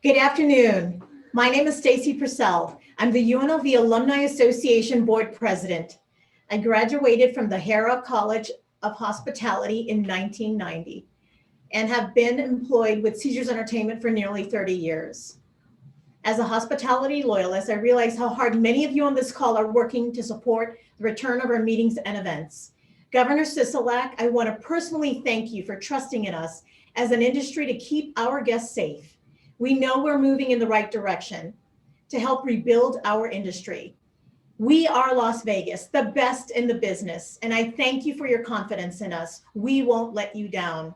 Good afternoon. My name is Stacy Purcell. I'm the UNLV Alumni Association Board President. I graduated from the Hera College of Hospitality in 1990 and have been employed with Caesars Entertainment for nearly 30 years. As a hospitality loyalist, I realize how hard many of you on this call are working to support the return of our meetings and events. Governor Sisolak, I want to personally thank you for trusting in us as an industry to keep our guests safe. We know we're moving in the right direction to help rebuild our industry. We are Las Vegas, the best in the business, and I thank you for your confidence in us. We won't let you down.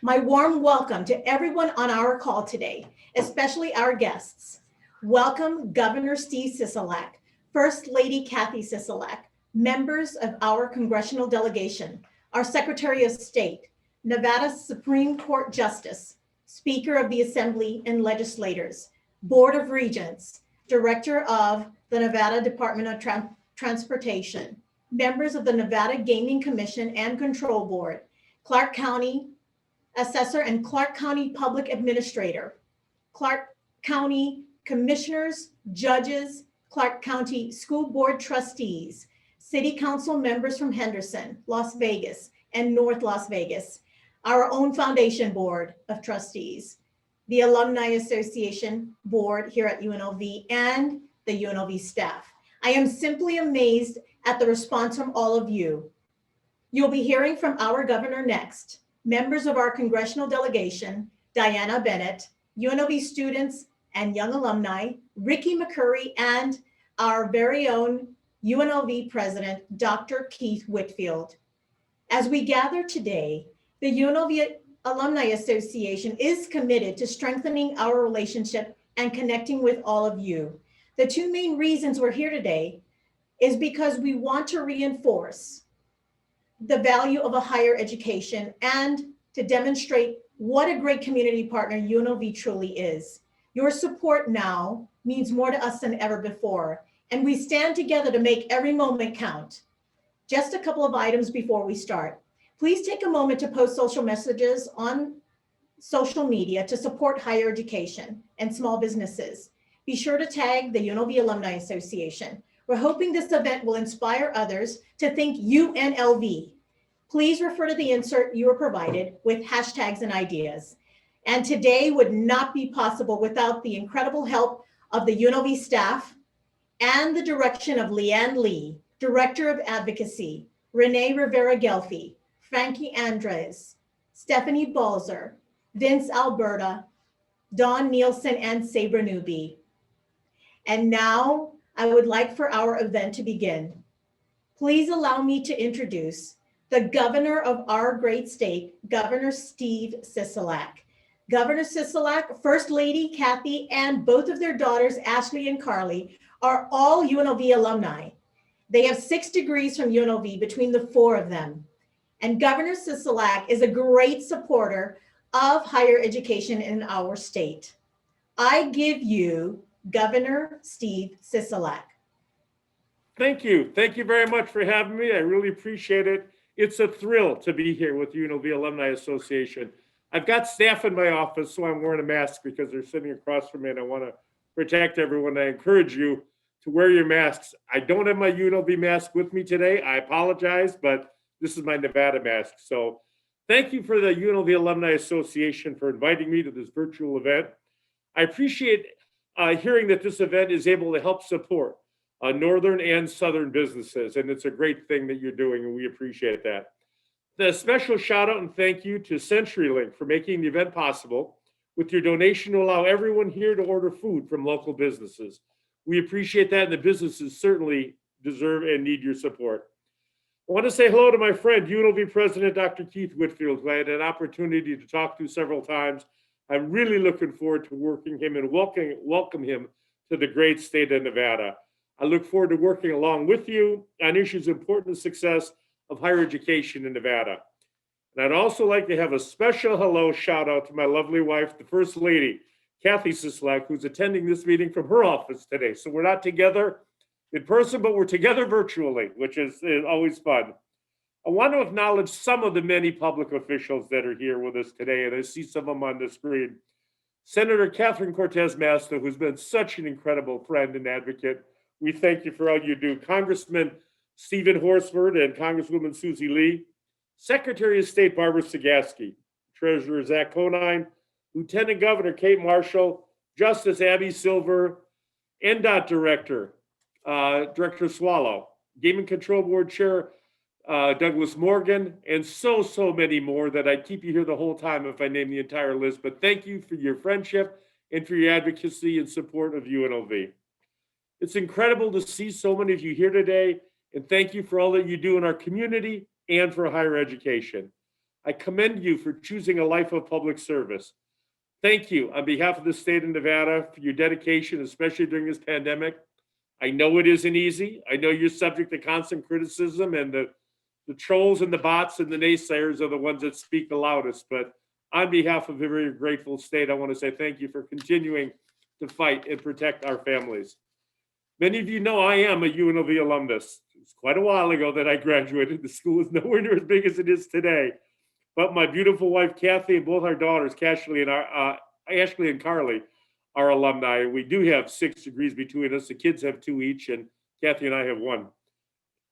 My warm welcome to everyone on our call today, especially our guests. Welcome Governor Steve Sisolak, First Lady Kathy Sisolak, members of our congressional delegation, our Secretary of State, Nevada Supreme Court Justice, Speaker of the Assembly and legislators, Board of Regents, Director of the Nevada Department of Transportation, members of the Nevada Gaming Commission and Control Board, Clark County Assessor and Clark County Public Administrator, Clark County Commissioners, Judges, Clark County School Board Trustees, City Council members from Henderson, Las Vegas, and North Las Vegas, our own Foundation Board of Trustees, the Alumni Association Board here at UNLV, and the UNLV staff. I am simply amazed at the response from all of you. You'll be hearing from our governor next, members of our congressional delegation, Diana Bennett, UNLV students and young alumni, Ricky Mccurry, and our very own UNLV president, Dr. Keith Whitfield. As we gather today, the UNLV Alumni Association is committed to strengthening our relationship and connecting with all of you. The two main reasons we're here today is because we want to reinforce the value of a higher education and to demonstrate what a great community partner UNLV truly is. Your support now means more to us than ever before, and we stand together to make every moment count. Just a couple of items before we start. Please take a moment to post social messages on social media to support higher education and small businesses. Be sure to tag the UNLV Alumni Association. We're hoping this event will inspire others to think UNLV. Please refer to the insert you were provided with hashtags and ideas. And today would not be possible without the incredible help of the UNLV staff and the direction of Leanne Lee, Director of Advocacy, Renee Rivera-Gelfi, Frankie Andres, Stephanie Balzer, Vince Alberta, Dawn Nielsen, and Sabra Newby. And now I would like for our event to begin. Please allow me to introduce the governor of our great state, Governor Steve Sisolak. Governor Sisolak, First Lady Kathy, and both of their daughters, Ashley and Carly, are all UNLV alumni. They have 6 degrees from UNLV between the 4 of them. And Governor Sisolak is a great supporter of higher education in our state. I give you Governor Steve Sisolak. Thank you. Thank you very much for having me. I really appreciate it. It's a thrill to be here with UNLV Alumni Association. I've got staff in my office, so I'm wearing a mask because they're sitting across from me, and I want to protect everyone. I encourage you to wear your masks. I don't have my UNLV mask with me today. I apologize, but this is my Nevada mask. So thank you for the UNLV Alumni Association for inviting me to this virtual event. I appreciate hearing that this event is able to help support northern and southern businesses, and it's a great thing that you're doing, and we appreciate that. The special shout out and thank you to CenturyLink for making the event possible with your donation to allow everyone here to order food from local businesses. We appreciate that, and the businesses certainly deserve and need your support. I want to say hello to my friend, UNLV President Dr. Keith Whitfield, who I had an opportunity to talk to several times. I'm really looking forward to working him and welcome him to the great state of Nevada. I look forward to working along with you on issues important to the success of higher education in Nevada. And I'd also like to have a special hello shout out to my lovely wife, the First Lady, Kathy Sislak, who's attending this meeting from her office today. So we're not together in person, but we're together virtually, which is always fun. I want to acknowledge some of the many public officials that are here with us today, and I see some of them on the screen. Senator Catherine Cortez Masto, who's been such an incredible friend and advocate. We thank you for all you do. Congressman Stephen Horsford and Congresswoman Susie Lee, Secretary of State Barbara Sagaski, Treasurer Zach Conine, Lieutenant Governor Kate Marshall, Justice Abby Silver, NDOT Director, Director Swallow, Game and Control Board Chair Douglas Morgan, and so many more that I'd keep you here the whole time if I name the entire list. But thank you for your friendship and for your advocacy and support of UNLV. It's incredible to see so many of you here today, and thank you for all that you do in our community and for higher education. I commend you for choosing a life of public service. Thank you on behalf of the state of Nevada for your dedication, especially during this pandemic. I know it isn't easy. I know you're subject to constant criticism, and the trolls and the bots and the naysayers are the ones that speak the loudest. But on behalf of a very grateful state, I want to say thank you for continuing to fight and protect our families. Many of you know I am a UNLV alumnus. It's quite a while ago that I graduated. The school is nowhere near as big as it is today. But my beautiful wife, Kathy, and both our daughters, Ashley and Carly, are alumni. We do have 6 degrees between us. The kids have 2 each, and Kathy and I have 1.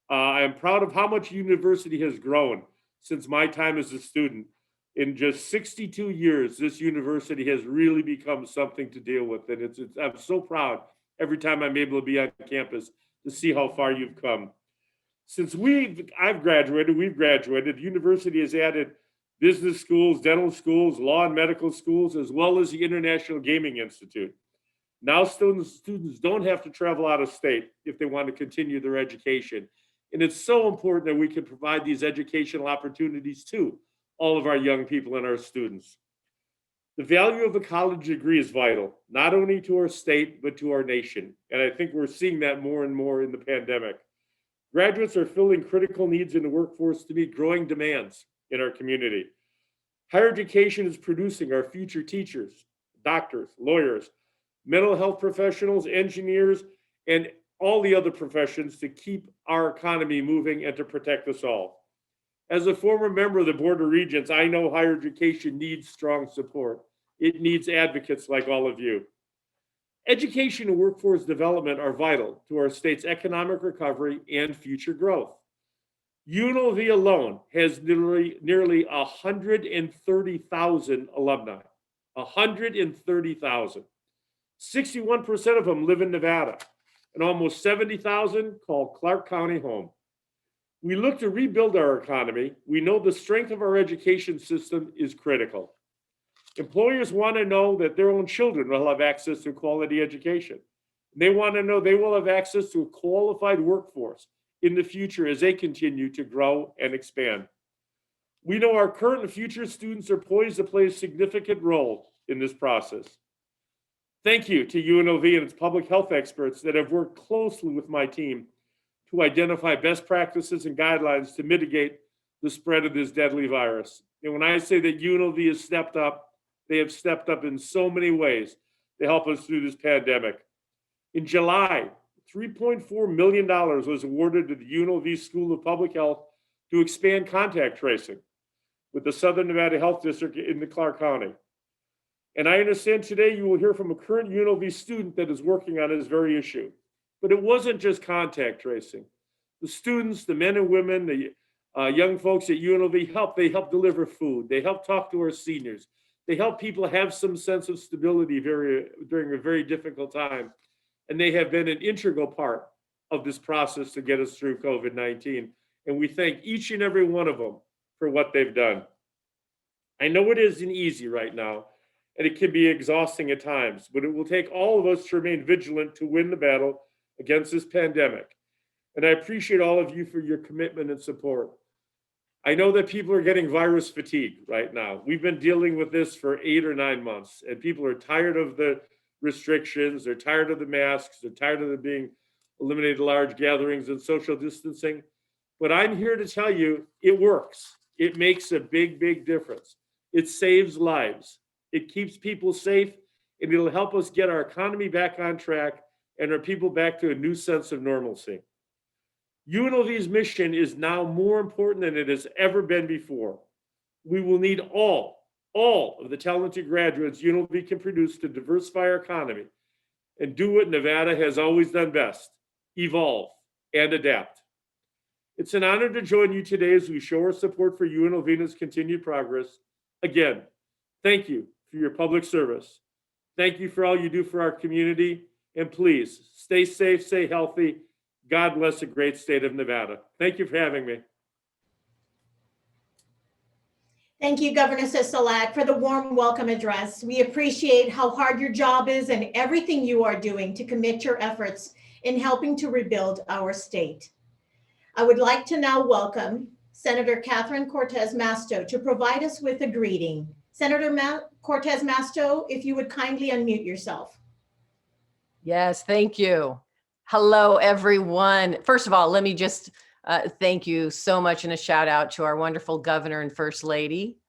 I am proud of how much university has grown since my time as a student. In just 62 years, this university has really become something to deal with. And I'm so proud every time I'm able to be on campus to see how far you've come. Since we've graduated, the university has added business schools, dental schools, law and medical schools, as well as the International Gaming Institute. Now students don't have to travel out of state if they want to continue their education. And it's so important that we can provide these educational opportunities to all of our young people and our students. The value of a college degree is vital, not only to our state, but to our nation. And I think we're seeing that more and more in the pandemic. Graduates are filling critical needs in the workforce to meet growing demands in our community. Higher education is producing our future teachers, doctors, lawyers, mental health professionals, engineers, and all the other professions to keep our economy moving and to protect us all. As a former member of the Board of Regents, I know higher education needs strong support. It needs advocates like all of you. Education and workforce development are vital to our state's economic recovery and future growth. UNLV alone has nearly 130,000 alumni, 130,000. 61% of them live in Nevada, and almost 70,000 call Clark County home. We look to rebuild our economy. We know the strength of our education system is critical. Employers want to know that their own children will have access to quality education. They want to know they will have access to a qualified workforce in the future as they continue to grow and expand. We know our current and future students are poised to play a significant role in this process. Thank you to UNLV and its public health experts that have worked closely with my team to identify best practices and guidelines to mitigate the spread of this deadly virus. And when I say that UNLV has stepped up, they have stepped up in so many ways to help us through this pandemic. In July, $3.4 million was awarded to the UNLV School of Public Health to expand contact tracing with the Southern Nevada Health District in the Clark County. And I understand today you will hear from a current UNLV student that is working on this very issue. But it wasn't just contact tracing. The students, the men and women, the young folks at UNLV they help deliver food. They help talk to our seniors. They help people have some sense of stability during a very difficult time. And they have been an integral part of this process to get us through COVID-19. And we thank each and every one of them for what they've done. I know it isn't easy right now, and it can be exhausting at times, but it will take all of us to remain vigilant to win the battle against this pandemic. And I appreciate all of you for your commitment and support. I know that people are getting virus fatigue right now. We've been dealing with this for 8 or 9 months, and people are tired of the restrictions. They're tired of the masks. They're tired of the being eliminated large gatherings and social distancing. But I'm here to tell you it works. It makes a big, big difference. It saves lives. It keeps people safe, and it'll help us get our economy back on track and our people back to a new sense of normalcy. UNLV's mission is now more important than it has ever been before. We will need all of the talented graduates UNLV can produce to diversify our economy and do what Nevada has always done best: evolve and adapt. It's an honor to join you today as we show our support for UNLV and its continued progress. Again, thank you for your public service. Thank you for all you do for our community. And please stay safe, stay healthy. God bless the great state of Nevada. Thank you for having me. Thank you, Governor Sisolak, for the warm welcome address. We appreciate how hard your job is and everything you are doing to commit your efforts in helping to rebuild our state. I would like to now welcome Senator Catherine Cortez Masto to provide us with a greeting. Senator Cortez Masto, if you would kindly unmute yourself. Yes, thank you. Hello, everyone. First of all, let me just thank you so much and a shout out to our wonderful governor and first lady,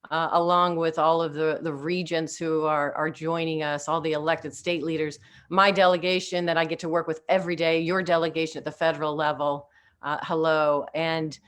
along with all of the regents who are joining us, all the elected state leaders, my delegation that I get to work with every day, your delegation at the federal level. Hello, and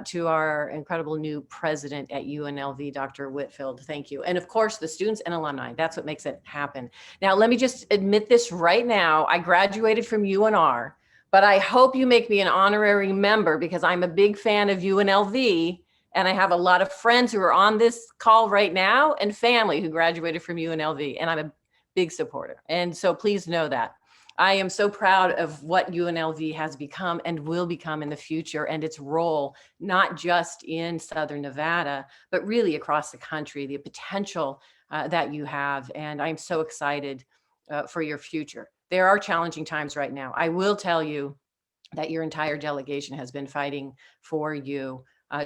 to our incredible new president at UNLV, Dr. Whitfield, thank you. And of course, the students and alumni, that's what makes it happen. Now, let me just admit this right now. I graduated from UNR, but I hope you make me an honorary member because I'm a big fan of UNLV. And I have a lot of friends who are on this call right now and family who graduated from UNLV, and I'm a big supporter. And so please know that. I am so proud of what UNLV has become and will become in the future, and its role, not just in Southern Nevada, but really across the country, the potential that you have. And I'm so excited for your future. There are challenging times right now. I will tell you that your entire delegation has been fighting for you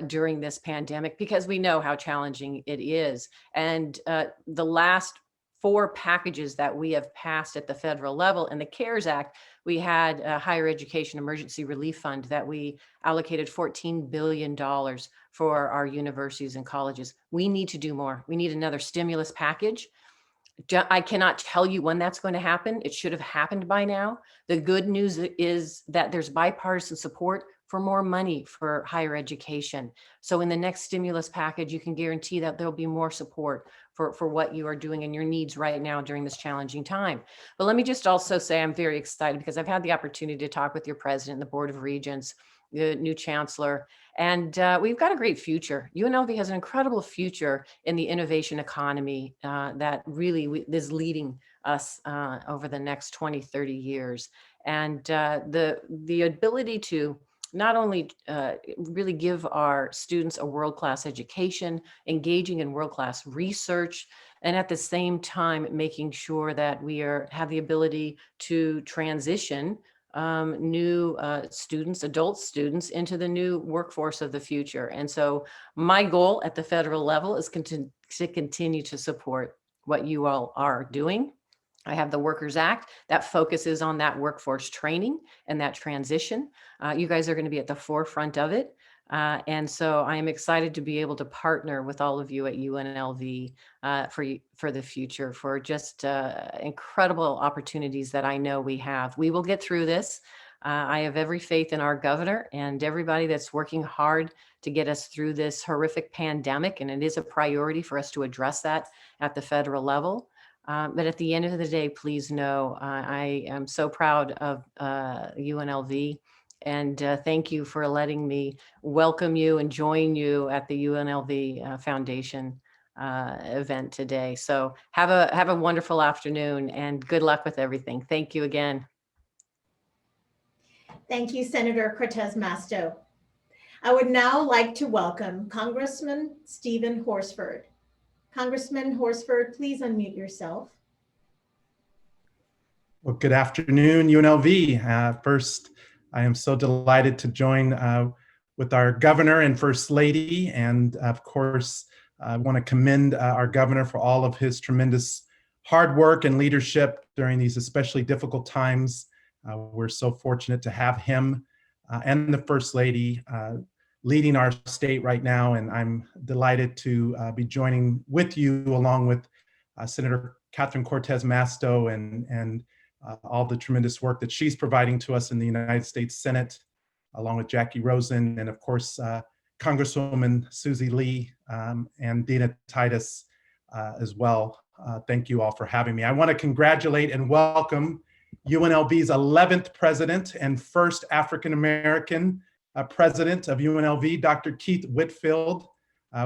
during this pandemic because we know how challenging it is. And the last 4 packages that we have passed at the federal level in the CARES Act, we had a higher education emergency relief fund that we allocated $14 billion for our universities and colleges. We need to do more. We need another stimulus package. I cannot tell you when that's going to happen. It should have happened by now. The good news is that there's bipartisan support for more money for higher education. So in the next stimulus package, you can guarantee that there'll be more support for what you are doing and your needs right now during this challenging time. But let me just also say I'm very excited because I've had the opportunity to talk with your president, the Board of Regents, the new chancellor, and we've got a great future. UNLV has an incredible future in the innovation economy that really is leading us over the next 20, 30 years. And the ability to not only really give our students a world-class education, engaging in world-class research, and at the same time making sure that we have the ability to transition new students, adult students, into the new workforce of the future. And so my goal at the federal level is to continue to support what you all are doing. I have the Workers Act that focuses on that workforce training and that transition. You guys are going to be at the forefront of it. And so I am excited to be able to partner with all of you at UNLV for the future, for just incredible opportunities that I know we have. We will get through this. I have every faith in our governor and everybody that's working hard to get us through this horrific pandemic. And it is a priority for us to address that at the federal level. But at the end of the day, please know I am so proud of UNLV, and thank you for letting me welcome you and join you at the UNLV Foundation event today. So have a wonderful afternoon and good luck with everything. Thank you again. Thank you, Senator Cortez Masto. I would now like to welcome Congressman Stephen Horsford. Congressman Horsford, please unmute yourself. Well, good afternoon, UNLV. First, I am so delighted to join with our governor and first lady. And of course, I want to commend our governor for all of his tremendous hard work and leadership during these especially difficult times. We're so fortunate to have him and the First Lady leading our state right now. And I'm delighted to be joining with you along with Senator Catherine Cortez Masto and all the tremendous work that she's providing to us in the United States Senate, along with Jackie Rosen, and of course, Congresswoman Susie Lee and Dina Titus as well. Thank you all for having me. I want to congratulate and welcome UNLV's 11th president and first African-American president of UNLV, Dr. Keith Whitfield.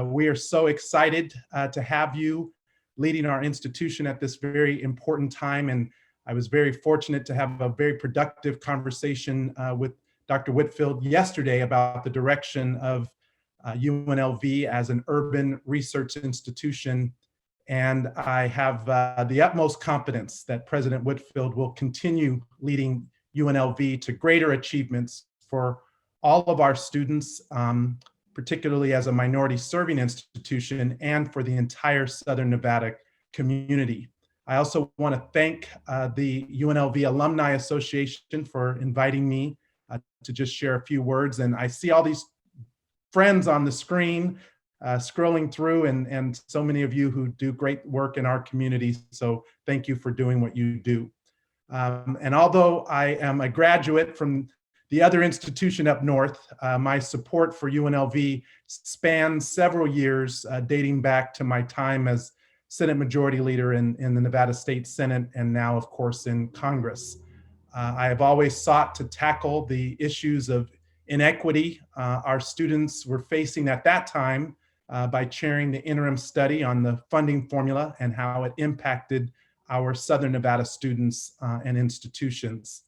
We are so excited to have you leading our institution at this very important time. And I was very fortunate to have a very productive conversation with Dr. Whitfield yesterday about the direction of UNLV as an urban research institution. And I have the utmost confidence that President Whitfield will continue leading UNLV to greater achievements for all of our students, particularly as a minority serving institution, and for the entire Southern Nevada community. I also want to thank the UNLV Alumni Association for inviting me to just share a few words. And I see all these friends on the screen scrolling through, and so many of you who do great work in our community. So thank you for doing what you do. And although I am a graduate from the other institution up north, my support for UNLV spans several years, dating back to my time as Senate Majority Leader in the Nevada State Senate, and now, of course, in Congress. I have always sought to tackle the issues of inequity our students were facing at that time by chairing the interim study on the funding formula and how it impacted our Southern Nevada students and institutions.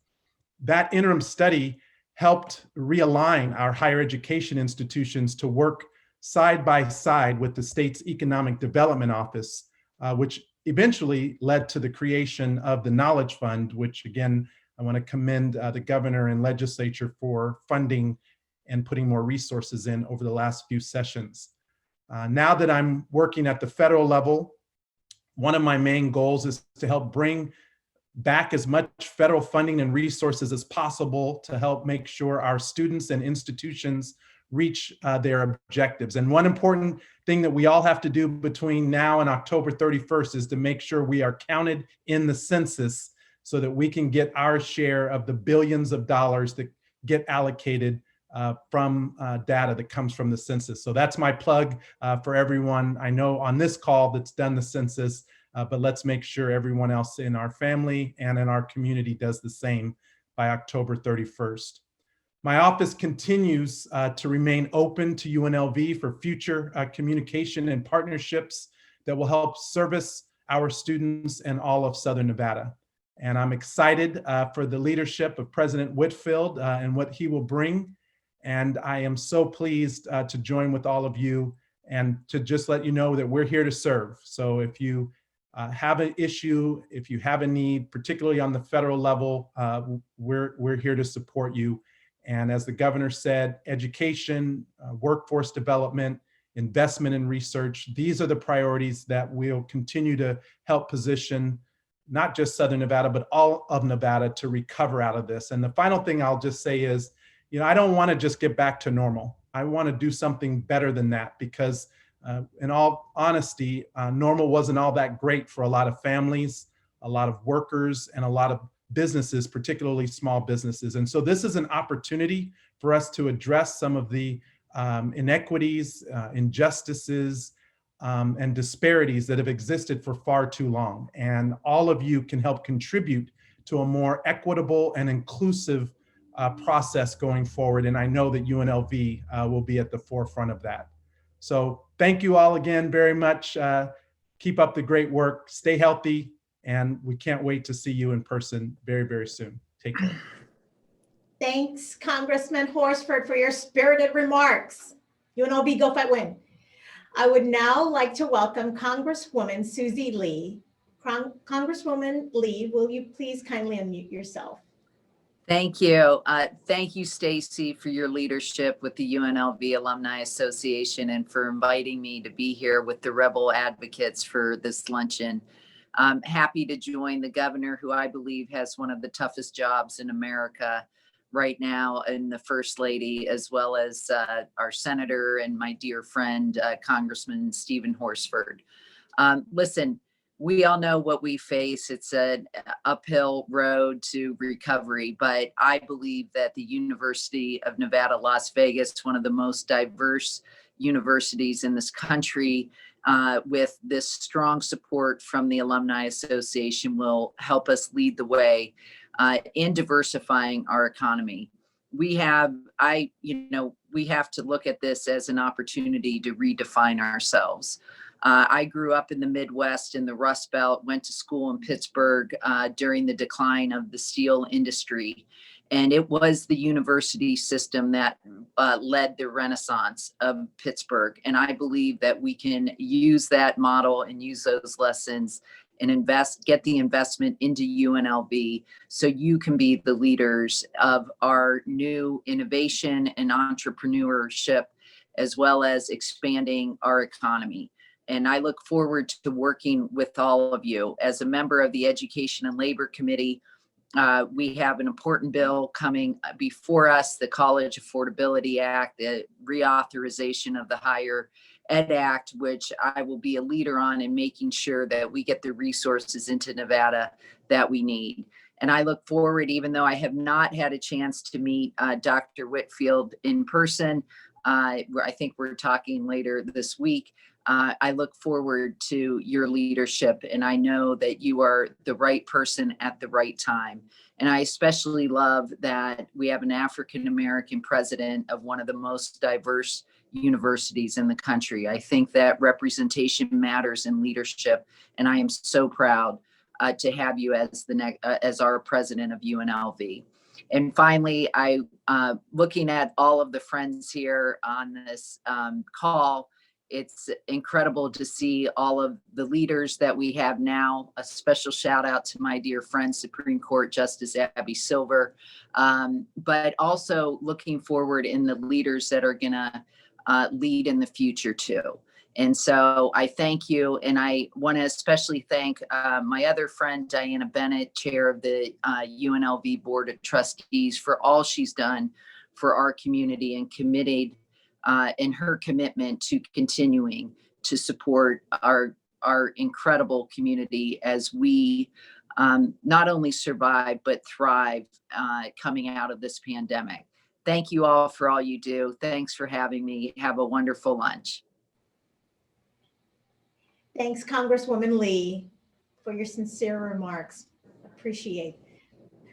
That interim study helped realign our higher education institutions to work side by side with the state's Economic Development Office, which eventually led to the creation of the Knowledge Fund, which again, I want to commend the governor and legislature for funding and putting more resources in over the last few sessions. Now that I'm working at the federal level, one of my main goals is to help bring back as much federal funding and resources as possible to help make sure our students and institutions reach their objectives. And one important thing that we all have to do between now and October 31st is to make sure we are counted in the census so that we can get our share of the billions of dollars that get allocated from data that comes from the census. So that's my plug for everyone I know on this call that's done the census, but let's make sure everyone else in our family and in our community does the same by October 31st. My office continues to remain open to UNLV for future communication and partnerships that will help service our students and all of Southern Nevada. And I'm excited for the leadership of President Whitfield and what he will bring. And I am so pleased to join with all of you and to just let you know that we're here to serve. So if you have an issue, if you have a need, particularly on the federal level, we're here to support you. And as the governor said, education, workforce development, investment in research, these are the priorities that we'll continue to help position not just Southern Nevada, but all of Nevada to recover out of this. And the final thing I'll just say is, I don't want to just get back to normal. I want to do something better than that because in all honesty, normal wasn't all that great for a lot of families, a lot of workers, and a lot of businesses, particularly small businesses. And so this is an opportunity for us to address some of the inequities, injustices, and disparities that have existed for far too long. And all of you can help contribute to a more equitable and inclusive process going forward. And I know that UNLV will be at the forefront of that. So thank you all again very much. Keep up the great work, stay healthy, and we can't wait to see you in person very, very soon. Take care. Thanks, Congressman Horsford, for your spirited remarks. UNLV, go fight, win. I would now like to welcome Congresswoman Susie Lee. Congresswoman Lee, will you please kindly unmute yourself? Thank you. Thank you, Stacy, for your leadership with the UNLV Alumni Association and for inviting me to be here with the Rebel Advocates for this luncheon. I'm happy to join the governor, who I believe has one of the toughest jobs in America right now, and the First Lady, as well as our senator and my dear friend, Congressman Stephen Horsford. Listen, we all know what we face. It's an uphill road to recovery, but I believe that the University of Nevada, Las Vegas, one of the most diverse universities in this country, with this strong support from the Alumni Association, will help us lead the way in diversifying our economy. We have to look at this as an opportunity to redefine ourselves. I grew up in the Midwest in the Rust Belt, went to school in Pittsburgh during the decline of the steel industry. And it was the university system that led the renaissance of Pittsburgh. And I believe that we can use that model and use those lessons and get the investment into UNLV so you can be the leaders of our new innovation and entrepreneurship, as well as expanding our economy. And I look forward to working with all of you. As a member of the Education and Labor Committee, we have an important bill coming before us, the College Affordability Act, the reauthorization of the Higher Ed Act, which I will be a leader on in making sure that we get the resources into Nevada that we need. And I look forward, even though I have not had a chance to meet Dr. Whitfield in person, I think we're talking later this week. I look forward to your leadership, and I know that you are the right person at the right time. And I especially love that we have an African-American president of one of the most diverse universities in the country. I think that representation matters in leadership, and I am so proud to have you as our president of UNLV. And finally, looking at all of the friends here on this call, it's incredible to see all of the leaders that we have now. A special shout out to my dear friend, Supreme Court Justice Abby Silver, but also looking forward in the leaders that are gonna lead in the future too. And so I thank you. And I want to especially thank my other friend, Diana Bennett, chair of the UNLV Board of Trustees, for all she's done for our community and committed in her commitment to continuing to support our incredible community as we not only survive, but thrive coming out of this pandemic. Thank you all for all you do. Thanks for having me. Have a wonderful lunch. Thanks, Congresswoman Lee, for your sincere remarks. Appreciate.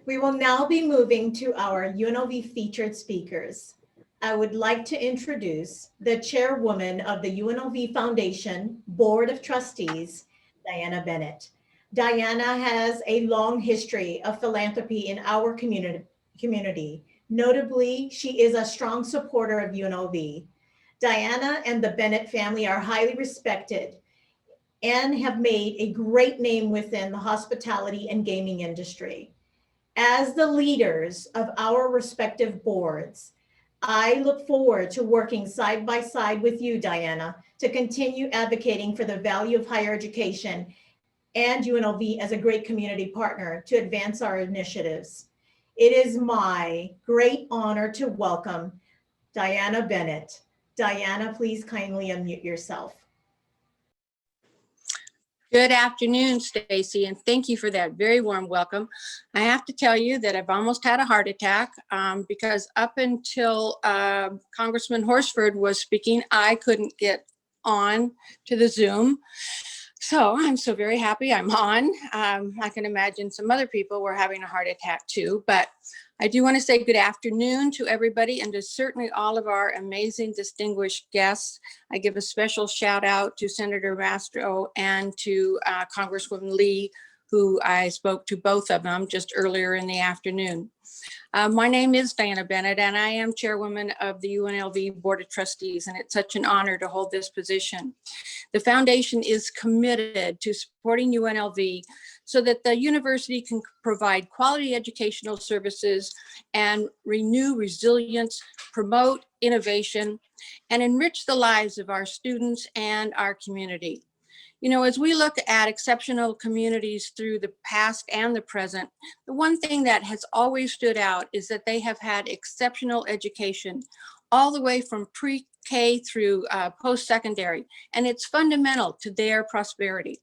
We will now be moving to our UNLV featured speakers. I would like to introduce the chairwoman of the UNLV Foundation Board of Trustees, Diana Bennett. Diana has a long history of philanthropy in our community. Notably, she is a strong supporter of UNLV. Diana and the Bennett family are highly respected and have made a great name within the hospitality and gaming industry. As the leaders of our respective boards, I look forward to working side by side with you, Diana, to continue advocating for the value of higher education and UNLV as a great community partner to advance our initiatives. It is my great honor to welcome Diana Bennett. Diana, please kindly unmute yourself. Good afternoon, Stacy, and thank you for that very warm welcome. I have to tell you that I've almost had a heart attack because up until Congressman Horsford was speaking, I couldn't get on to the Zoom. So I'm so very happy I'm on. I can imagine some other people were having a heart attack too, but I do want to say good afternoon to everybody and to certainly all of our amazing distinguished guests. I give a special shout out to Senator Masto and to Congresswoman Lee, who I spoke to both of them just earlier in the afternoon. My name is Diana Bennett, and I am chairwoman of the UNLV Board of Trustees, and it's such an honor to hold this position. The foundation is committed to supporting UNLV so that the university can provide quality educational services and renew resilience, promote innovation, and enrich the lives of our students and our community. You know, as we look at exceptional communities through the past and the present, the one thing that has always stood out is that they have had exceptional education all the way from pre-K through post-secondary, and it's fundamental to their prosperity.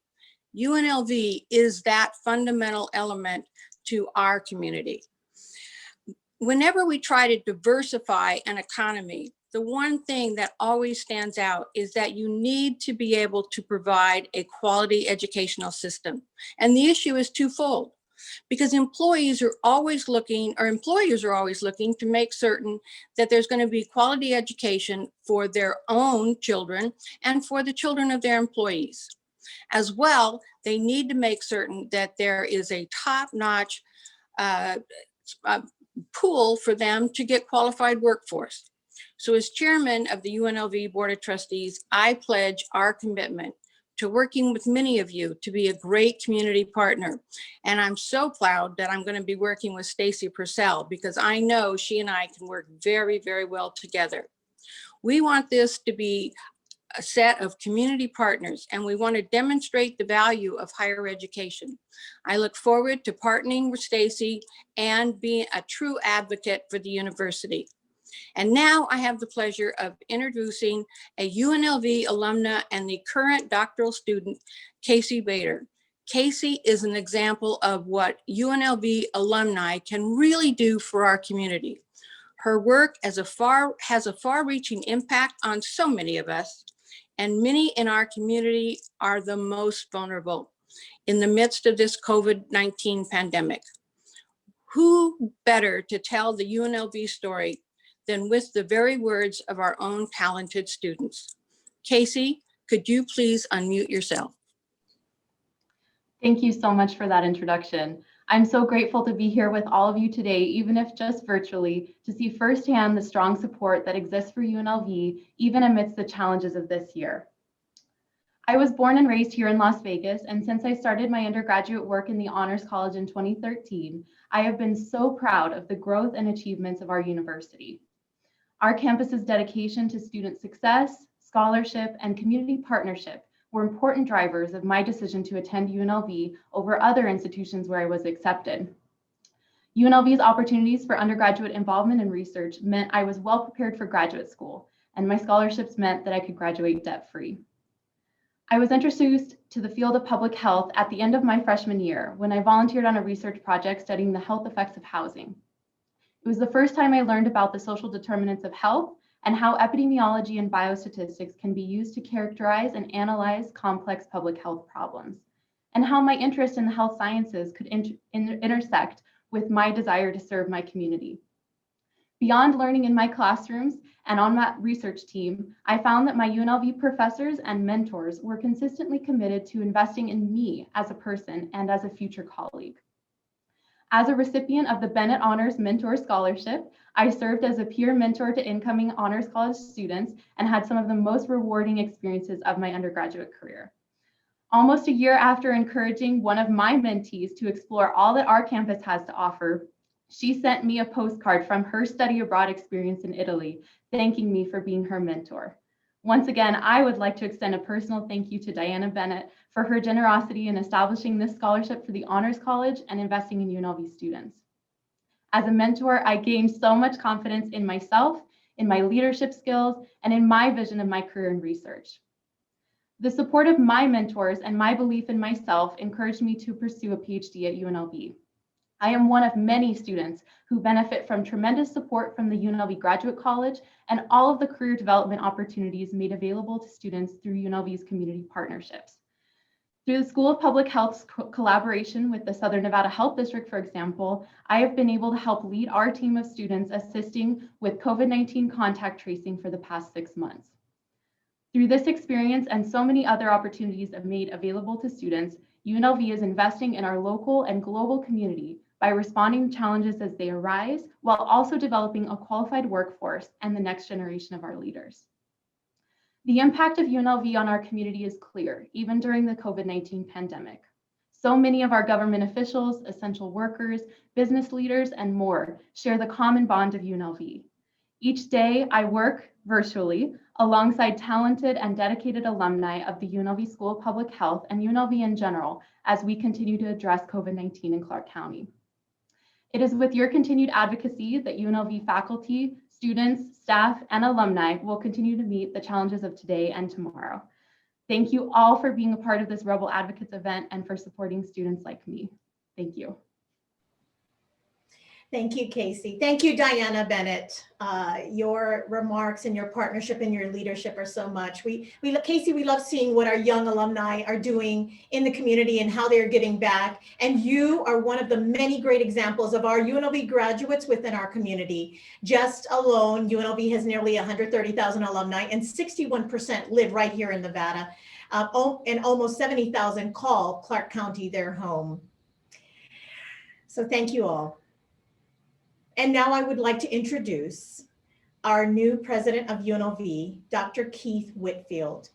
UNLV is that fundamental element to our community. Whenever we try to diversify an economy, the one thing that always stands out is that you need to be able to provide a quality educational system. And the issue is twofold, because employers are always looking to make certain that there's going to be quality education for their own children and for the children of their employees. As well, they need to make certain that there is a top-notch pool for them to get qualified workforce. So as chairman of the UNLV Board of Trustees, I pledge our commitment to working with many of you to be a great community partner. And I'm so proud that I'm going to be working with Stacy Purcell, because I know she and I can work very, very well together. We want this to be a set of community partners, and we want to demonstrate the value of higher education. I look forward to partnering with Stacy and being a true advocate for the university. And now I have the pleasure of introducing a UNLV alumna and the current doctoral student, Casey Bader. Casey is an example of what UNLV alumni can really do for our community. Her work has a far-reaching impact on so many of us, and many in our community are the most vulnerable in the midst of this COVID-19 pandemic. Who better to tell the UNLV story than with the very words of our own talented students? Casey, could you please unmute yourself? Thank you so much for that introduction. I'm so grateful to be here with all of you today, even if just virtually, to see firsthand the strong support that exists for UNLV, even amidst the challenges of this year. I was born and raised here in Las Vegas, and since I started my undergraduate work in the Honors College in 2013, I have been so proud of the growth and achievements of our university. Our campus's dedication to student success, scholarship, and community partnership were important drivers of my decision to attend UNLV over other institutions where I was accepted. UNLV's opportunities for undergraduate involvement and research meant I was well prepared for graduate school, and my scholarships meant that I could graduate debt-free. I was introduced to the field of public health at the end of my freshman year when I volunteered on a research project studying the health effects of housing. It was the first time I learned about the social determinants of health and how epidemiology and biostatistics can be used to characterize and analyze complex public health problems, and how my interest in the health sciences could intersect with my desire to serve my community. Beyond learning in my classrooms and on my research team, I found that my UNLV professors and mentors were consistently committed to investing in me as a person and as a future colleague. As a recipient of the Bennett Honors Mentor Scholarship, I served as a peer mentor to incoming Honors College students and had some of the most rewarding experiences of my undergraduate career. Almost a year after encouraging one of my mentees to explore all that our campus has to offer, she sent me a postcard from her study abroad experience in Italy, thanking me for being her mentor. Once again, I would like to extend a personal thank you to Diana Bennett for her generosity in establishing this scholarship for the Honors College and investing in UNLV students. As a mentor, I gained so much confidence in myself, in my leadership skills, and in my vision of my career in research. The support of my mentors and my belief in myself encouraged me to pursue a PhD at UNLV. I am one of many students who benefit from tremendous support from the UNLV Graduate College and all of the career development opportunities made available to students through UNLV's community partnerships. Through the School of Public Health's collaboration with the Southern Nevada Health District, for example, I have been able to help lead our team of students assisting with COVID-19 contact tracing for the past 6 months. Through this experience and so many other opportunities made available to students, UNLV is investing in our local and global community by responding to challenges as they arise, while also developing a qualified workforce and the next generation of our leaders. The impact of UNLV on our community is clear, even during the COVID-19 pandemic. So many of our government officials, essential workers, business leaders, and more share the common bond of UNLV. Each day I work virtually alongside talented and dedicated alumni of the UNLV School of Public Health and UNLV in general, as we continue to address COVID-19 in Clark County. It is with your continued advocacy that UNLV faculty, students, staff, and alumni will continue to meet the challenges of today and tomorrow. Thank you all for being a part of this Rebel Advocates event and for supporting students like me. Thank you. Thank you, Casey. Thank you, Diana Bennett. Your remarks and your partnership and your leadership are so much. Casey, we love seeing what our young alumni are doing in the community and how they're giving back. And you are one of the many great examples of our UNLV graduates within our community. Just alone, UNLV has nearly 130,000 alumni and 61% live right here in Nevada. And almost 70,000 call Clark County their home. So thank you all. And now I would like to introduce our new president of UNLV, Dr. Keith Whitfield.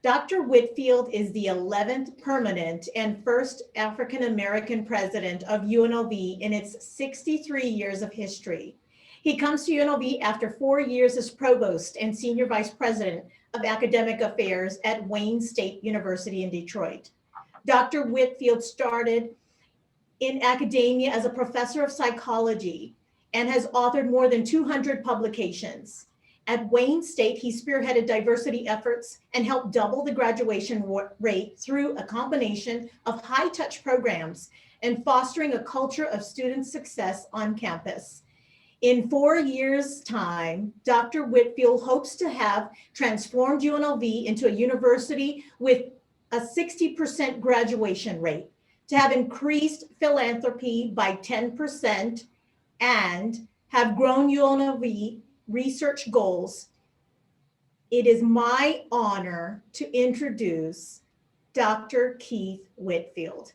Dr. Whitfield is the 11th permanent and first African-American president of UNLV in its 63 years of history. He comes to UNLV after 4 years as provost and senior vice president of academic affairs at Wayne State University in Detroit. Dr. Whitfield started in academia as a professor of psychology and has authored more than 200 publications. At Wayne State, he spearheaded diversity efforts and helped double the graduation rate through a combination of high-touch programs and fostering a culture of student success on campus. In 4 years' time, Dr. Whitfield hopes to have transformed UNLV into a university with a 60% graduation rate, to have increased philanthropy by 10%, and have grown UNLV research goals. It is my honor to introduce Dr. Keith Whitfield.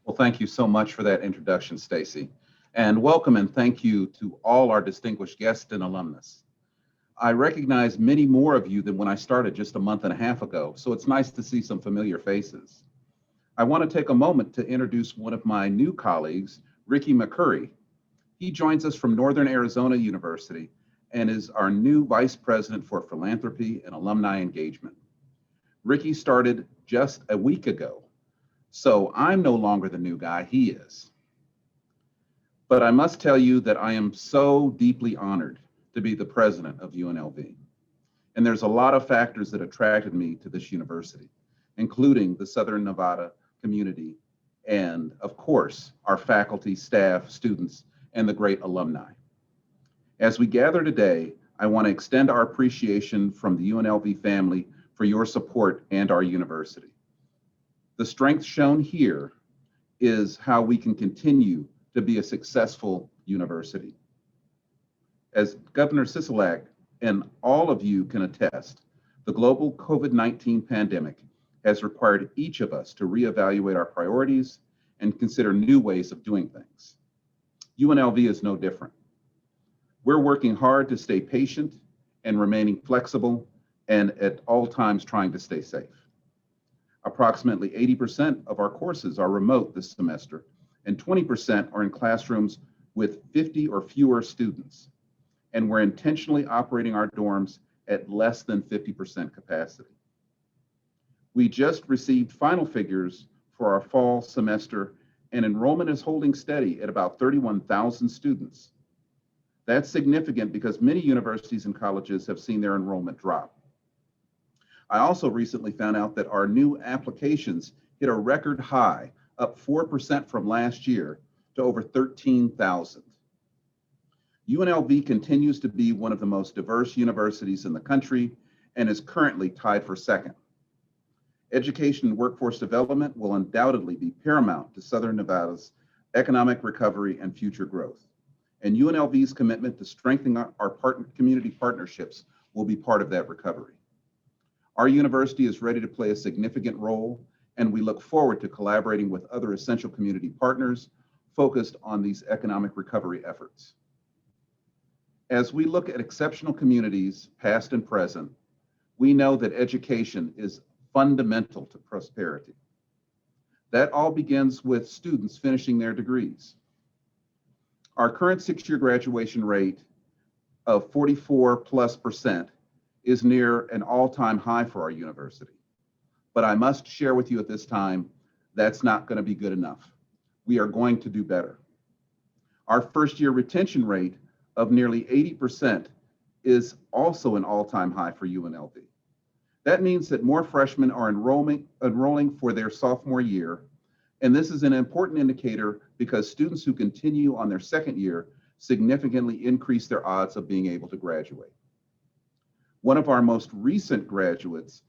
Well, thank you so much for that introduction, Stacy. And welcome and thank you to all our distinguished guests and alumnus. I recognize many more of you than when I started just a month and a half ago, so it's nice to see some familiar faces. I want to take a moment to introduce one of my new colleagues, Ricky Mccurry. He joins us from Northern Arizona University and is our new Vice President for Philanthropy and Alumni Engagement. Ricky started just a week ago, so I'm no longer the new guy, he is. But I must tell you that I am so deeply honored to be the president of UNLV. And there's a lot of factors that attracted me to this university, including the Southern Nevada community and, of course, our faculty, staff, students, and the great alumni. As we gather today, I want to extend our appreciation from the UNLV family for your support and our university. The strength shown here is how we can continue to be a successful university. As Governor Sisolak and all of you can attest, the global COVID-19 pandemic has required each of us to reevaluate our priorities and consider new ways of doing things. UNLV is no different. We're working hard to stay patient and remaining flexible and at all times trying to stay safe. Approximately 80% of our courses are remote this semester and 20% are in classrooms with 50 or fewer students. And we're intentionally operating our dorms at less than 50% capacity. We just received final figures for our fall semester and enrollment is holding steady at about 31,000 students. That's significant because many universities and colleges have seen their enrollment drop. I also recently found out that our new applications hit a record high, up 4% from last year to over 13,000. UNLV continues to be one of the most diverse universities in the country and is currently tied for second. Education and workforce development will undoubtedly be paramount to Southern Nevada's economic recovery and future growth. And UNLV's commitment to strengthening our community partnerships will be part of that recovery. Our university is ready to play a significant role, and we look forward to collaborating with other essential community partners focused on these economic recovery efforts. As we look at exceptional communities, past and present, we know that education is fundamental to prosperity. That all begins with students finishing their degrees. Our current 6-year graduation rate of 44+% is near an all-time high for our university. But I must share with you at this time, that's not going to be good enough. We are going to do better. Our first-year retention rate of nearly 80% is also an all-time high for UNLV. That means that more freshmen are enrolling for their sophomore year, and this is an important indicator because students who continue on their second year significantly increase their odds of being able to graduate. One of our most recent graduates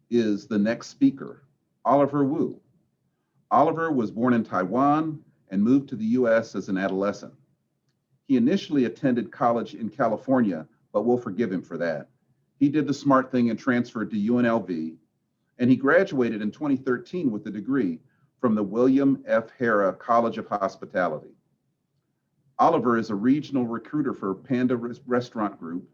is the next speaker, Oliver Wu. Oliver was born in Taiwan and moved to the US as an adolescent. He initially attended college in California, but we'll forgive him for that. He did the smart thing and transferred to UNLV, and he graduated in 2013 with a degree from the William F. Harrah College of Hospitality. Oliver is a regional recruiter for Panda Restaurant Group,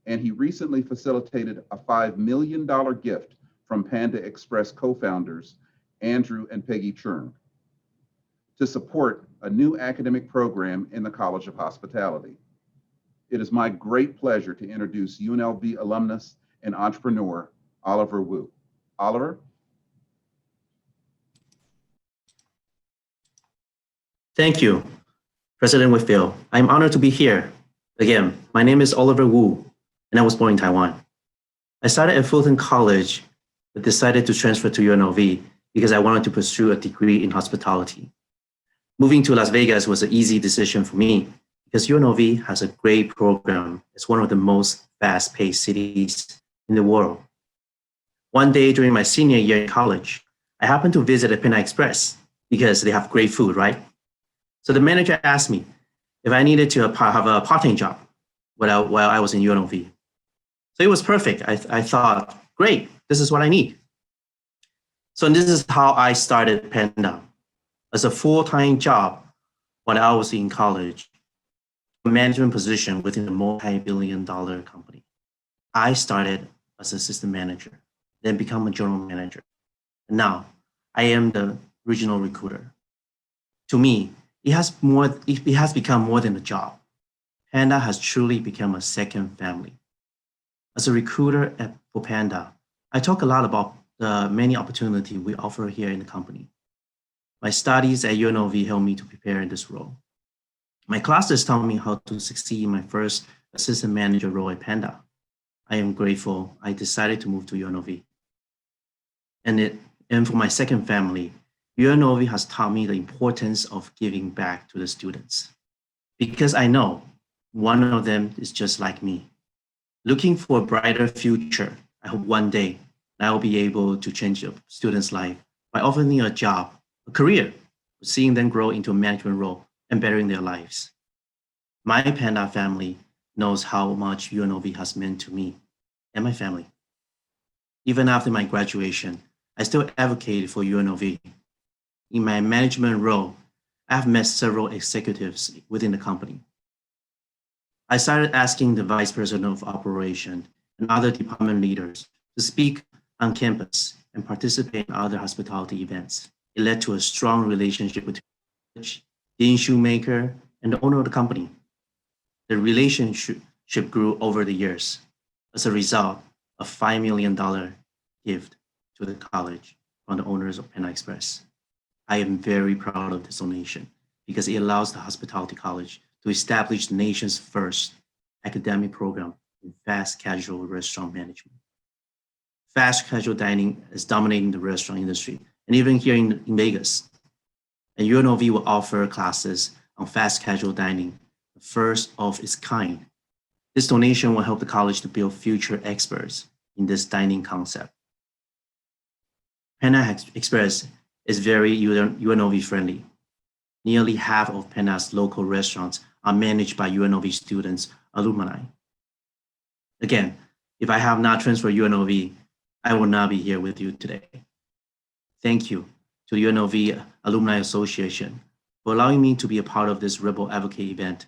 and he recently facilitated a $5 million gift from Panda Express co-founders Andrew and Peggy Churn to support a new academic program in the College of Hospitality. It is my great pleasure to introduce UNLV alumnus and entrepreneur, Oliver Wu. Oliver? Thank you, President Whitfield. I'm honored to be here. Again, my name is Oliver Wu, and I was born in Taiwan. I started at Fulton College, but decided to transfer to UNLV because I wanted to pursue a degree in hospitality. Moving to Las Vegas was an easy decision for me because UNLV has a great program. It's one of the most fast-paced cities in the world. One day during my senior year in college, I happened to visit a Panda Express because they have great food, right? So the manager asked me if I needed to have a part-time job while I was in UNLV. So it was perfect. I thought, great, this is what I need. So this is how I started Panda as a full-time job when I was in college, a management position within a multi-billion-dollar company. I started as assistant manager, then become a general manager. And now I am the regional recruiter. To me, it has become more than a job. Panda has truly become a second family. As a recruiter for Panda, I talk a lot about the many opportunities we offer here in the company. My studies at UNLV helped me to prepare in this role. My classes taught me how to succeed in my first assistant manager role at Panda. I am grateful I decided to move to UNLV. And for my second family, UNLV has taught me the importance of giving back to the students. Because I know one of them is just like me. Looking for a brighter future, I hope one day I will be able to change a student's life by offering a job, a career, seeing them grow into a management role and bettering their lives. My Panda family knows how much UNLV has meant to me and my family. Even after my graduation, I still advocated for UNLV. In my management role, I have met several executives within the company. I started asking the vice president of operation and other department leaders to speak on campus and participate in other hospitality events. It led to a strong relationship between the issue maker and the owner of the company. The relationship grew over the years as a result of $5 million gift to the college from the owners of Panda Express. I am very proud of this donation because it allows the hospitality college to establish the nation's first academic program in fast casual restaurant management. Fast casual dining is dominating the restaurant industry, and even here in Vegas. And UNLV will offer classes on fast casual dining, the first of its kind. This donation will help the college to build future experts in this dining concept. Panda Express is very UNLV friendly. Nearly half of Panda's local restaurants are managed by UNLV students, alumni. Again, if I have not transferred UNLV, I will not be here with you today. Thank you to the UNLV Alumni Association for allowing me to be a part of this Rebel Advocate event.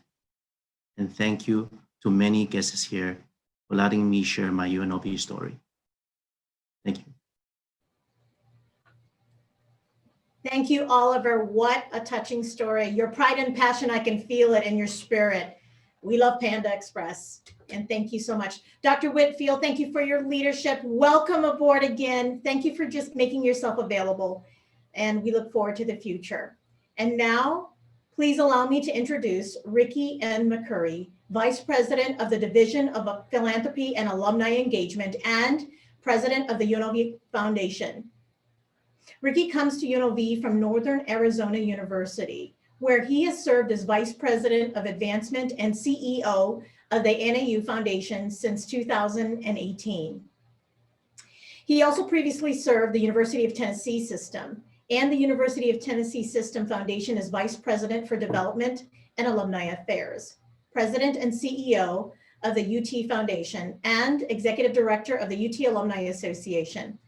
And thank you to many guests here for letting me share my UNLV story. Thank you. Thank you, Oliver. What a touching story. Your pride and passion, I can feel it in your spirit. We love Panda Express. And thank you so much. Dr. Whitfield, thank you for your leadership. Welcome aboard again. Thank you for just making yourself available. And we look forward to the future. And now, please allow me to introduce Ricky N. Mccurry, Vice President of the Division of Philanthropy and Alumni Engagement and President of the UNLV Foundation. Ricky comes to UNLV from Northern Arizona University, where he has served as Vice President of Advancement and CEO of the NAU Foundation since 2018. He also previously served the University of Tennessee System and the University of Tennessee System Foundation as Vice President for Development and Alumni Affairs, President and CEO of the UT Foundation, and Executive Director of the UT Alumni Association.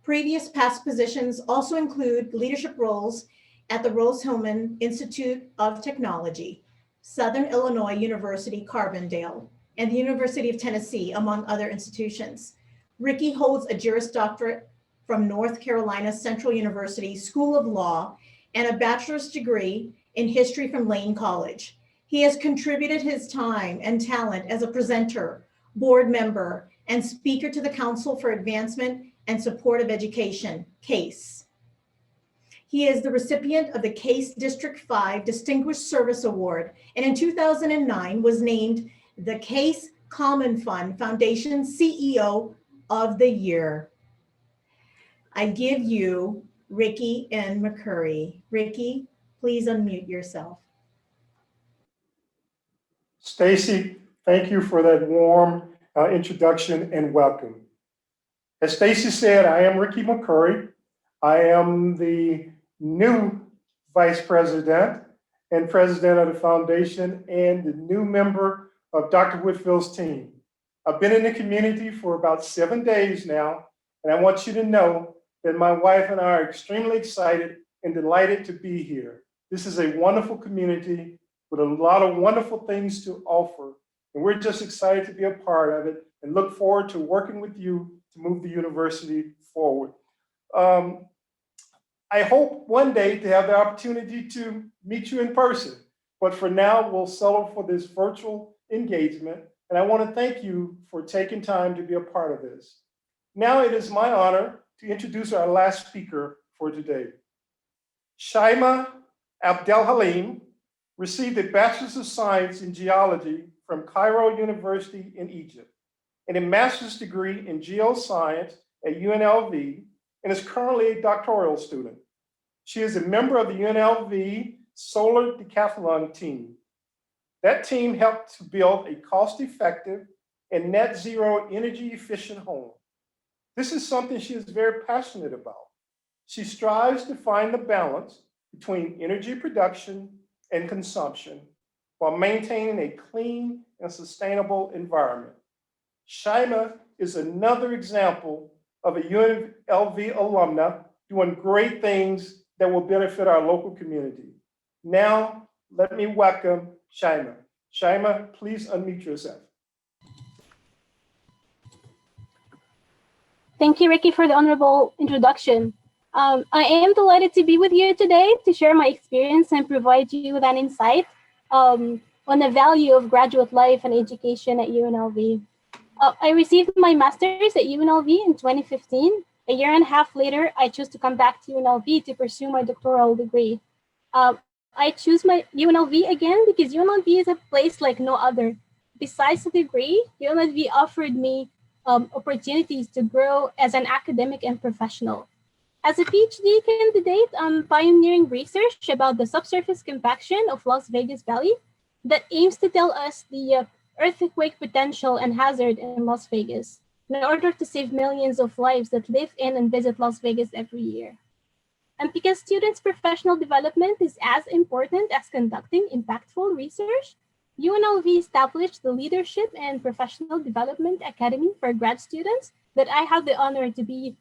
Previous past positions also include leadership roles at the Rose-Hulman Institute of Technology, Southern Illinois University Carbondale, and the University of Tennessee, among other institutions. Ricky holds a Juris Doctorate from North Carolina Central University School of Law and a bachelor's degree in history from Lane College. He has contributed his time and talent as a presenter, board member, and speaker to the Council for Advancement and Support of Education, CASE. He is the recipient of the CASE District 5 Distinguished Service Award, and in 2009 was named the CASE Common Fund Foundation CEO of the Year. I give you Ricky N. Mccurry. Ricky, please unmute yourself. Stacy, thank you for that warm introduction and welcome. As Stacy said, I am Ricky Mccurry. I am the new Vice President and President of the Foundation and the new member of Dr. Whitfield's team. I've been in the community for about 7 days now, and I want you to know that my wife and I are extremely excited and delighted to be here. This is a wonderful community with a lot of wonderful things to offer, and we're just excited to be a part of it and look forward to working with you to move the university forward. I hope one day to have the opportunity to meet you in person, but for now, we'll settle for this virtual engagement, and I want to thank you for taking time to be a part of this. Now it is my honor to introduce our last speaker for today. Shaima Abdelhaleem received a Bachelor's of Science in Geology from Cairo University in Egypt and a master's degree in geoscience at UNLV and is currently a doctoral student. She is a member of the UNLV Solar Decathlon team. That team helped to build a cost-effective and net zero energy efficient home. This is something she is very passionate about. She strives to find the balance between energy production and consumption while maintaining a clean and sustainable environment. Shaima is another example of a UNLV alumna doing great things that will benefit our local community. Now, let me welcome Shaima. Shaima, please unmute yourself. Thank you, Ricky, for the honorable introduction. I am delighted to be with you today to share my experience and provide you with an insight on the value of graduate life and education at UNLV. I received my master's at UNLV in 2015. A year and a half later, I chose to come back to UNLV to pursue my doctoral degree. I choose my UNLV again because UNLV is a place like no other. Besides the degree, UNLV offered me opportunities to grow as an academic and professional. As a PhD candidate, I'm pioneering research about the subsurface compaction of Las Vegas Valley that aims to tell us the earthquake potential and hazard in Las Vegas in order to save millions of lives that live in and visit Las Vegas every year. And because students' professional development is as important as conducting impactful research, UNLV established the Leadership and Professional Development Academy for grad students that I have the honor to be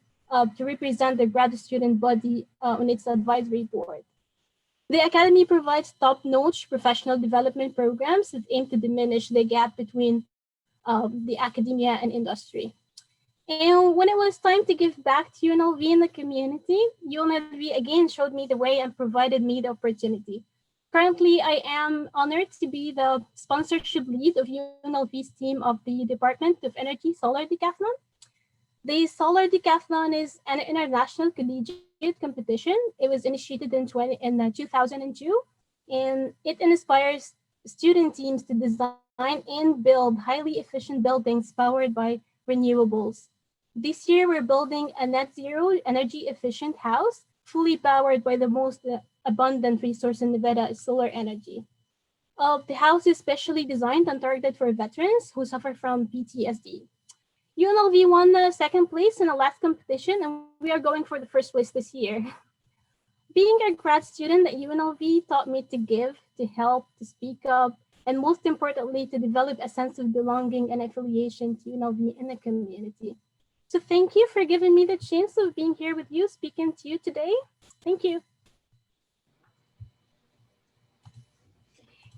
to represent the grad student body on its advisory board. The Academy provides top-notch professional development programs that aim to diminish the gap between the academia and industry. And when it was time to give back to UNLV in the community, UNLV again showed me the way and provided me the opportunity. Currently, I am honored to be the sponsorship lead of UNLV's team of the Department of Energy Solar Decathlon. The Solar Decathlon is an international collegiate competition. It was initiated in 2002, and it inspires student teams to design and build highly efficient buildings powered by renewables. This year, we're building a net zero energy efficient house, fully powered by the most abundant resource in Nevada is solar energy. The house is specially designed and targeted for veterans who suffer from PTSD. UNLV won the second place in the last competition, and we are going for the first place this year. Being a grad student at UNLV taught me to give, to help, to speak up, and most importantly, to develop a sense of belonging and affiliation to UNLV and the community. So thank you for giving me the chance of being here with you, speaking to you today. Thank you.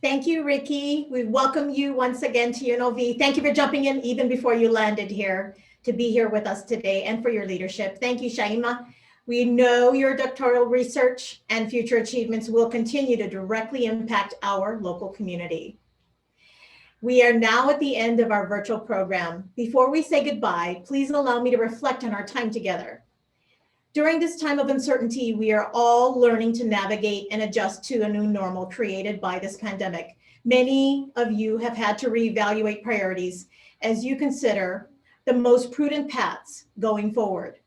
Thank you, Ricky. We welcome you once again to UNLV. Thank you for jumping in even before you landed here to be here with us today and for your leadership. Thank you, Shaima. We know your doctoral research and future achievements will continue to directly impact our local community. We are now at the end of our virtual program. Before we say goodbye, please allow me to reflect on our time together. During this time of uncertainty, we are all learning to navigate and adjust to a new normal created by this pandemic. Many of you have had to reevaluate priorities as you consider the most prudent paths going forward.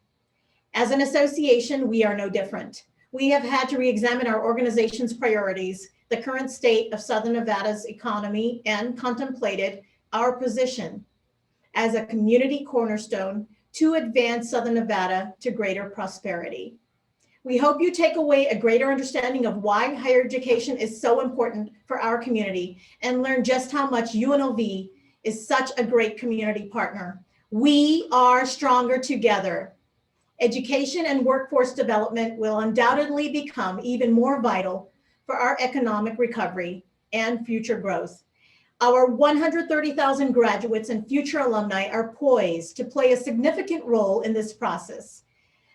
As an association, we are no different. We have had to re-examine our organization's priorities, the current state of Southern Nevada's economy, and contemplated our position as a community cornerstone to advance Southern Nevada to greater prosperity. We hope you take away a greater understanding of why higher education is so important for our community and learn just how much UNLV is such a great community partner. We are stronger together. Education and workforce development will undoubtedly become even more vital for our economic recovery and future growth. Our 130,000 graduates and future alumni are poised to play a significant role in this process.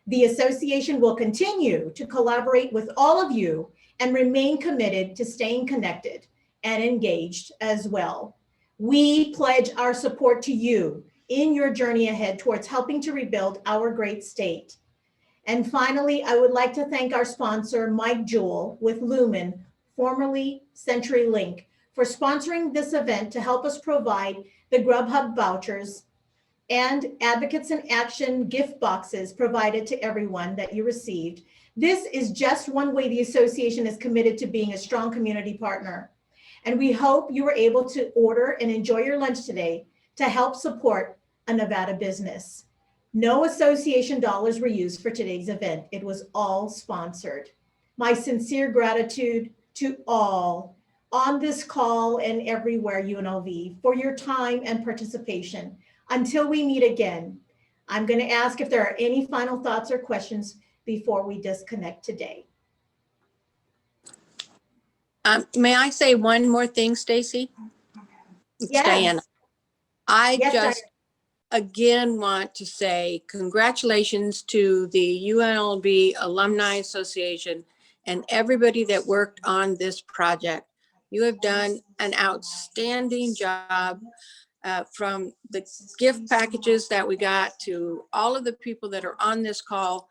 The association will continue to collaborate with all of you and remain committed to staying connected and engaged as well. We pledge our support to you in your journey ahead towards helping to rebuild our great state. And finally, I would like to thank our sponsor, Mike Jewell with Lumen, formerly CenturyLink, for sponsoring this event to help us provide the Grubhub vouchers and Advocates in Action gift boxes provided to everyone that you received. This is just one way the association is committed to being a strong community partner. And we hope you were able to order and enjoy your lunch today to help support a Nevada business. No association dollars were used for today's event. It was all sponsored. My sincere gratitude to all on this call and everywhere UNLV for your time and participation. Until we meet again, I'm going to ask if there are any final thoughts or questions before we disconnect today. May I say one more thing, Stacy? Yes. Diana. I Yes, just again want to say congratulations to the UNLV Alumni Association and everybody that worked on this project. You have done an outstanding job, from the gift packages that we got to all of the people that are on this call,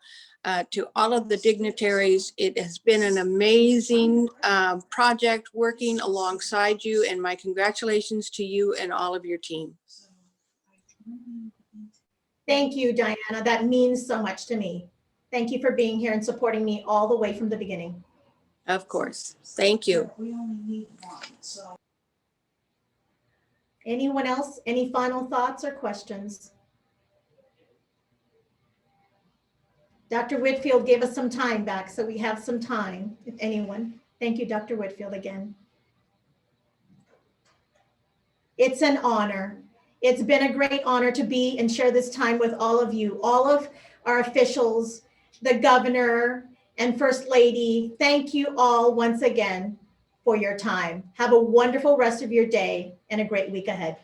to all of the dignitaries. It has been an amazing project working alongside you, and my congratulations to you and all of your team. Thank you, Diana. That means so much to me. Thank you for being here and supporting me all the way from the beginning. Of course. Thank you. Anyone else? Any final thoughts or questions? Dr. Whitfield gave us some time back, so we have some time, if anyone. Thank you, Dr. Whitfield, again. It's an honor. It's been a great honor to be and share this time with all of you, all of our officials, the governor and First Lady. Thank you all once again for your time. Have a wonderful rest of your day and a great week ahead.